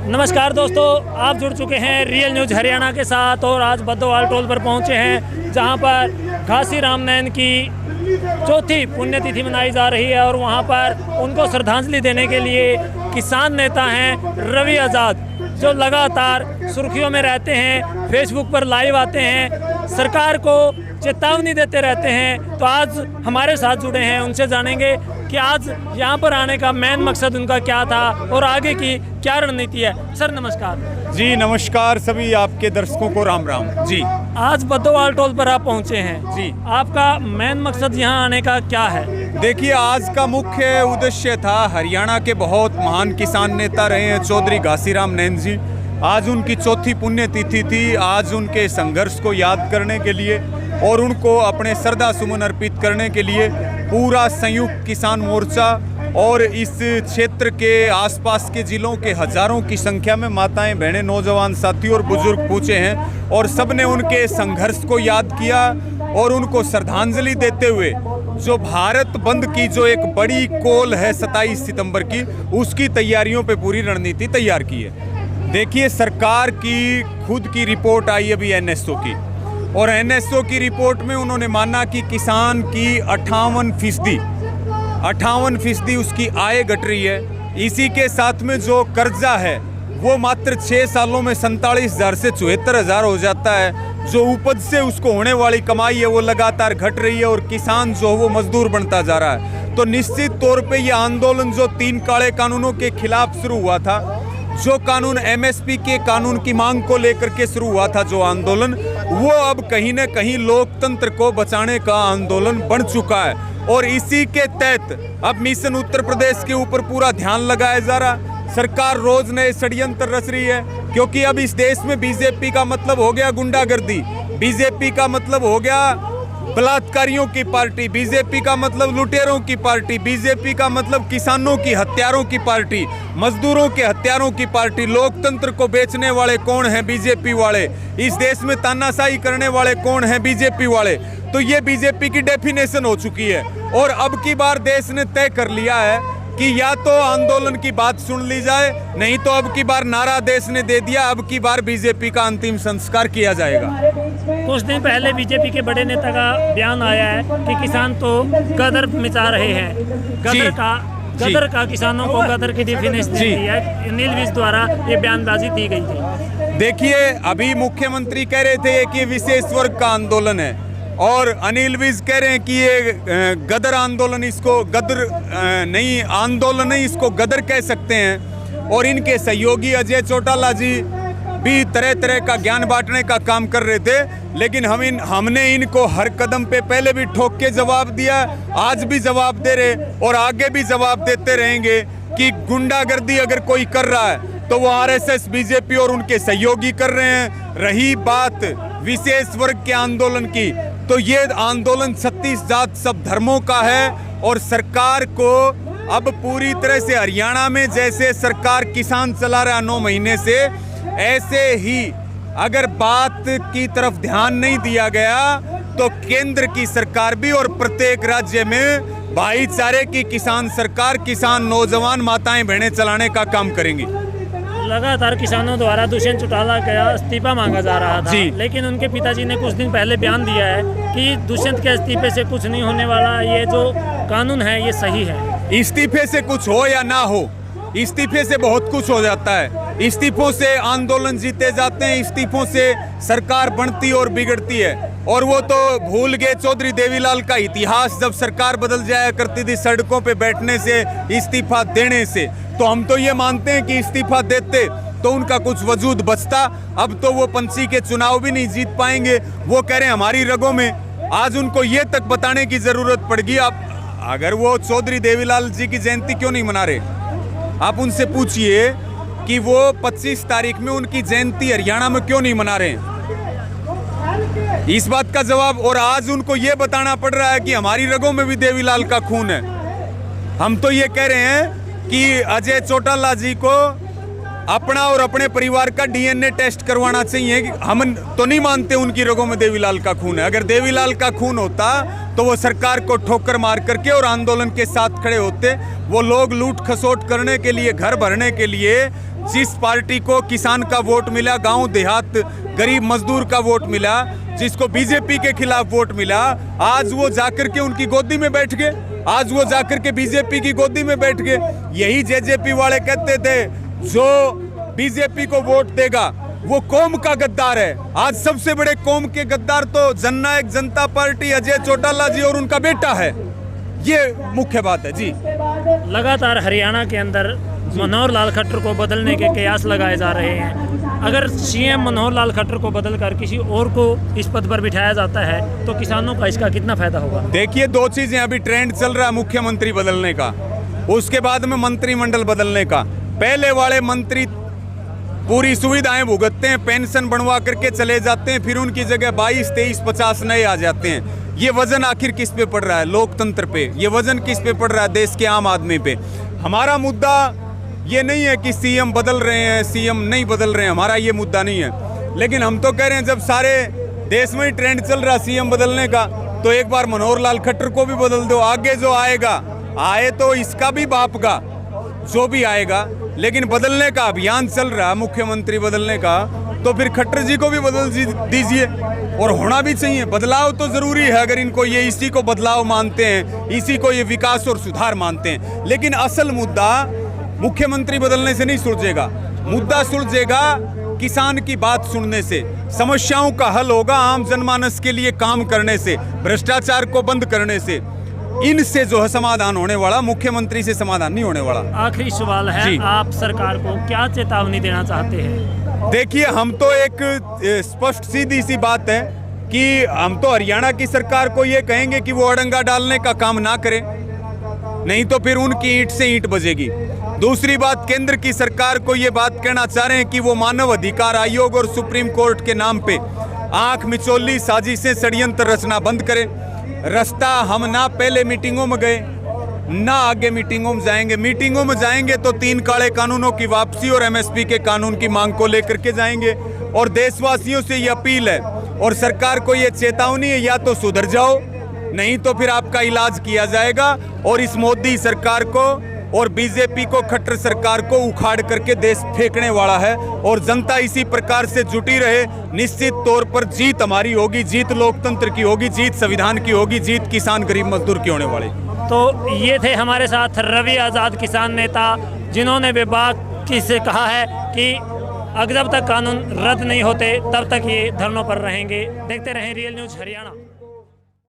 नमस्कार दोस्तों, आप जुड़ चुके हैं रियल न्यूज़ हरियाणा के साथ और आज बद्दोवाल टोल पर पहुंचे हैं जहां पर घासी राम नैन की चौथी पुण्यतिथि मनाई जा रही है और वहां पर उनको श्रद्धांजलि देने के लिए किसान नेता हैं रवि आज़ाद, जो लगातार सुर्खियों में रहते हैं, फेसबुक पर लाइव आते हैं, सरकार को चेतावनी देते रहते हैं। तो आज हमारे साथ जुड़े हैं, उनसे जानेंगे कि आज यहाँ पर आने का मेन मकसद उनका क्या था और आगे की क्या रणनीति है। सर नमस्कार। जी नमस्कार, सभी आपके दर्शकों को राम राम जी। आज बद्दोवाल टोल पर आप पहुँचे हैं जी, आपका मेन मकसद यहाँ आने का क्या है? देखिए, आज का मुख्य उद्देश्य था, हरियाणा के बहुत महान किसान नेता रहे हैं चौधरी घासी राम नैन जी। आज उनकी चौथी पुण्यतिथि थी। आज उनके संघर्ष को याद करने के लिए और उनको अपने श्रद्धा सुमन अर्पित करने के लिए पूरा संयुक्त किसान मोर्चा और इस क्षेत्र के आसपास के जिलों के हजारों की संख्या में माताएं, बहनें, नौजवान साथी और बुजुर्ग पहुंचे हैं और सबने उनके संघर्ष को याद किया और उनको श्रद्धांजलि देते हुए जो भारत बंद की जो एक बड़ी कॉल है 27 सितंबर की, उसकी तैयारियों पे पूरी रणनीति तैयार की है। देखिए, सरकार की खुद की रिपोर्ट आई अभी एनएसओ की, और एनएसओ की रिपोर्ट में उन्होंने माना कि किसान की 58% उसकी आय घट रही है। इसी के साथ में जो कर्जा है वो मात्र 6 सालों में 47,000 से 74,000 हो जाता है। जो उपज से उसको होने वाली कमाई है वो लगातार घट रही है और किसान जो वो मजदूर बनता जा रहा है। तो निश्चित तौर पे ये आंदोलन जो 3 काले कानूनों के खिलाफ शुरू हुआ था, जो कानून एमएसपी के कानून की मांग को लेकर के शुरू हुआ था जो आंदोलन, वो अब कहीं न कहीं लोकतंत्र को बचाने का आंदोलन बन चुका है। और इसी के तहत अब मिशन उत्तर प्रदेश के ऊपर पूरा ध्यान लगाया जा रहा। सरकार रोज नए षड्यंत्र रच रही है, क्योंकि अब इस देश में बीजेपी का मतलब हो गया गुंडागर्दी, बीजेपी का मतलब हो गया बलात्कारियों की पार्टी, बीजेपी का मतलब लुटेरों की पार्टी, बीजेपी का मतलब किसानों की हत्यारों की पार्टी, मजदूरों के हत्यारों की पार्टी। लोकतंत्र को बेचने वाले कौन हैं? बीजेपी वाले। इस देश में तानाशाही करने वाले कौन हैं? बीजेपी वाले। तो ये बीजेपी की डेफिनेशन हो चुकी है और अब की बार देश ने तय कर लिया है कि या तो आंदोलन की बात सुन ली जाए, नहीं तो अब की बार नारा देश ने दे दिया, अब की बार बीजेपी का अंतिम संस्कार किया जाएगा। कुछ दिन पहले बीजेपी के बड़े नेता का बयान आया है कि किसान तो गदर मचा रहे हैं। गदर का किसानों को गदर की डेफिनेशन दी है। अनिल विज द्वारा ये बयानबाजी दी गई थी। देखिए, अभी मुख्यमंत्री कह रहे थे कि विशेष वर्ग का आंदोलन है और अनिल विज कह रहे हैं कि ये गदर आंदोलन, इसको गदर नहीं आंदोलन नहीं, इसको गदर कह सकते हैं। और इनके सहयोगी अजय चौटाला जी भी तरह तरह का ज्ञान बांटने का काम कर रहे थे, लेकिन हमने इनको हर कदम पे पहले भी ठोक के जवाब दिया, आज भी जवाब दे रहे और आगे भी जवाब देते रहेंगे कि गुंडागर्दी अगर कोई कर रहा है तो वो आरएसएस, बीजेपी और उनके सहयोगी कर रहे हैं। रही बात विशेष वर्ग के आंदोलन की, तो ये आंदोलन 36 जात सब धर्मों का है और सरकार को अब पूरी तरह से हरियाणा में जैसे सरकार किसान चला रहा 9 महीने से, ऐसे ही अगर बात की तरफ ध्यान नहीं दिया गया तो केंद्र की सरकार भी और प्रत्येक राज्य में भाईचारे की किसान सरकार, किसान नौजवान, माताएं, बहनें चलाने का काम करेंगी। लगातार किसानों द्वारा दुष्यंत चौटाला का इस्तीफा मांगा जा रहा था, लेकिन उनके पिताजी ने कुछ दिन पहले बयान दिया है कि दुष्यंत के इस्तीफे से कुछ नहीं होने वाला, ये जो कानून है ये सही है। इस्तीफे से कुछ हो या ना हो, इस्तीफे से बहुत कुछ हो जाता है। इस्तीफों से आंदोलन जीते जाते हैं, इस्तीफों से सरकार बनती और बिगड़ती है। और वो तो भूल गए चौधरी देवीलाल का इतिहास, जब सरकार बदल जाया करती थी सड़कों पे बैठने से, इस्तीफा देने से। तो हम तो ये मानते हैं कि इस्तीफा देते तो उनका कुछ वजूद बचता। अब तो वो पंछी के चुनाव भी नहीं जीत पाएंगे। वो कह रहे हैं हमारी रगों में। आज उनको ये तक बताने की जरूरत पड़ेगी, आप अगर वो चौधरी देवीलाल जी की जयंती क्यों नहीं मना रहे, आप उनसे पूछिए कि वो 25 तारीख में उनकी जयंती हरियाणा में क्यों नहीं मना रहे हैं, इस बात का जवाब। और आज उनको ये बताना पड़ रहा है कि हमारी रगों में भी देवीलाल का खून है। हम तो ये कह रहे हैं कि अजय चौटाला जी को अपना और अपने परिवार का डीएनए टेस्ट करवाना चाहिए। हम तो नहीं मानते उनकी रगों में देवीलाल का खून है। अगर देवीलाल का खून होता तो वो सरकार को ठोकर मार करके और आंदोलन के साथ खड़े होते। वो लोग लूट खसोट करने के लिए, घर भरने के लिए जिस पार्टी को किसान का वोट मिला, गांव देहात गरीब मजदूर का वोट मिला, जिसको बीजेपी के खिलाफ वोट मिला, आज वो जाकर के उनकी गोदी में बैठ गए, आज वो जाकर के बीजेपी की गोदी में बैठ गए। यही जेजेपी वाले कहते थे जो बीजेपी को वोट देगा वो कौम का गद्दार है। आज सबसे बड़े कौम के गद्दार तो जननायक जनता पार्टी अजय चौटाला जी और उनका बेटा है। ये मुख्य बात है जी। लगातार हरियाणा के अंदर मनोहर लाल खट्टर को बदलने के कयास लगाए जा रहे हैं। अगर सीएम मनोहर लाल खट्टर को बदलकर किसी और को इस पद पर बिठाया जाता है तो किसानों का इसका कितना फायदा होगा? देखिए, दो चीजें अभी ट्रेंड चल रहा है, मुख्यमंत्री बदलने का, उसके बाद में मंत्रिमंडल बदलने का। पहले वाले मंत्री पूरी सुविधाएं भुगतते हैं, पेंशन बनवा करके चले जाते हैं, फिर उनकी जगह 22, 23, 50 नए आ जाते हैं। ये वजन आखिर किस पे पड़ रहा है? लोकतंत्र पे। ये वजन किस पे पड़ रहा है? देश के आम आदमी पे। हमारा मुद्दा ये नहीं है कि सीएम बदल रहे हैं, सीएम नहीं बदल रहे हैं, हमारा ये मुद्दा नहीं है। लेकिन हम तो कह रहे हैं जब सारे देश में ही ट्रेंड चल रहा है सीएम बदलने का, तो एक बार मनोहर लाल खट्टर को भी बदल दो। आगे जो आएगा आए तो इसका भी बाप का, जो भी आएगा, लेकिन बदलने का अभियान चल रहा है, मुख्यमंत्री बदलने का, तो फिर खट्टर जी को भी बदल दीजिए। और होना भी चाहिए, बदलाव तो जरूरी है। अगर इनको ये इसी को बदलाव मानते हैं, इसी को ये विकास और सुधार मानते हैं, लेकिन असल मुद्दा मुख्यमंत्री बदलने से नहीं सुलझेगा। मुद्दा सुलझेगा किसान की बात सुनने से, समस्याओं का हल होगा आम जनमानस के लिए काम करने से, भ्रष्टाचार को बंद करने से। इनसे जो है समाधान होने वाला, मुख्यमंत्री से समाधान नहीं होने वाला। आखिरी सवाल है, आप सरकार को क्या चेतावनी देना चाहते हैं? देखिए, हम तो एक स्पष्ट सीधी सी बात है कि हम तो हरियाणा की सरकार को ये कहेंगे कि वो अड़ंगा डालने का काम ना करे, नहीं तो फिर उनकी ईंट से ईंट बजेगी। दूसरी बात, केंद्र की सरकार को ये बात कहना चाह रहे हैं कि वो मानव अधिकार आयोग और सुप्रीम कोर्ट के नाम पे आंख मिचौली साजिशें षड्यंत्र रचना बंद करें। रास्ता हम ना पहले मीटिंगों में गए, ना आगे मीटिंगों में जाएंगे। मीटिंगों में जाएंगे तो 3 काले कानूनों की वापसी और एमएसपी के कानून की मांग को लेकर के जाएंगे। और देशवासियों से ये अपील है और सरकार को ये चेतावनी है, या तो सुधर जाओ, नहीं तो फिर आपका इलाज किया जाएगा। और इस मोदी सरकार को और बीजेपी को, खट्टर सरकार को उखाड़ करके देश फेंकने वाला है। और जनता इसी प्रकार से जुटी रहे, निश्चित तौर पर जीत हमारी होगी, जीत लोकतंत्र की होगी, जीत संविधान की होगी, जीत किसान गरीब मजदूर की होने वाली। तो ये थे हमारे साथ रवि आज़ाद, किसान नेता, जिन्होंने विभाग से कहा है कि जब तक कानून रद्द नहीं होते तब तक ये धरनों पर रहेंगे। देखते रहें रियल न्यूज़ हरियाणा।